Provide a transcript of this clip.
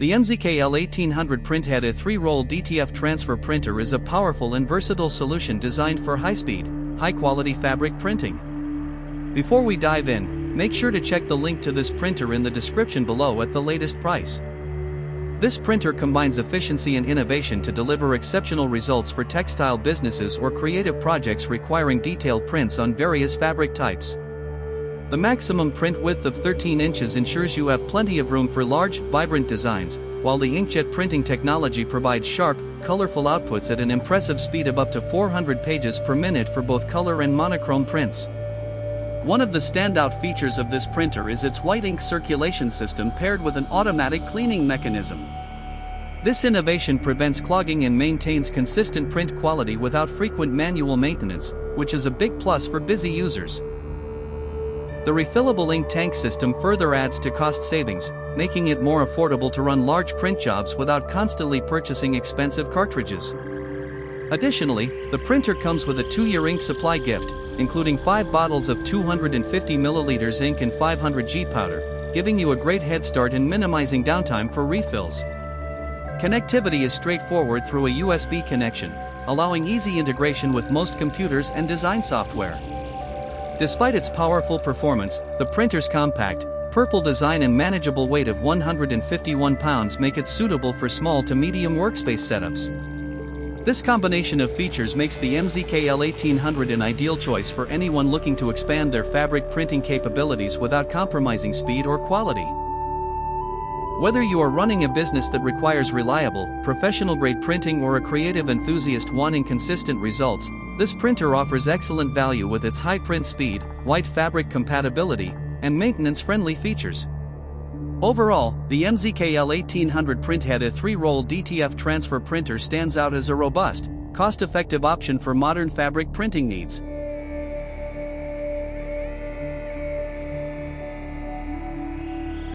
The MZK L1800 Printhead, a 3-roll DTF transfer printer, is a powerful and versatile solution designed for high-speed, high-quality fabric printing. Before we dive in, make sure to check the link to this printer in the description below at the latest price. This printer combines efficiency and innovation to deliver exceptional results for textile businesses or creative projects requiring detailed prints on various fabric types. The maximum print width of 13 inches ensures you have plenty of room for large, vibrant designs, while the Inkjet printing technology provides sharp, colorful outputs at an impressive speed of up to 400 pages per minute for both color and monochrome prints. One of the standout features of this printer is its white ink circulation system paired with an automatic cleaning mechanism. This innovation prevents clogging and maintains consistent print quality without frequent manual maintenance, which is a big plus for busy users. The refillable ink tank system further adds to cost savings, making it more affordable to run large print jobs without constantly purchasing expensive cartridges. Additionally, the printer comes with a 2-year ink supply gift, including 5 bottles of 250 ml ink and 500 G powder, giving you a great head start in minimizing downtime for refills. Connectivity is straightforward through a USB connection, allowing easy integration with most computers and design software. Despite its powerful performance, the printer's compact, purple design and manageable weight of 151 pounds make it suitable for small to medium workspace setups. This combination of features makes the MZK L1800 an ideal choice for anyone looking to expand their fabric printing capabilities without compromising speed or quality. Whether you are running a business that requires reliable, professional-grade printing or a creative enthusiast wanting consistent results, this printer offers excellent value with its high print speed, white fabric compatibility, and maintenance-friendly features. Overall, the MZK L1800 Printhead, a 3-roll DTF transfer printer, stands out as a robust, cost-effective option for modern fabric printing needs.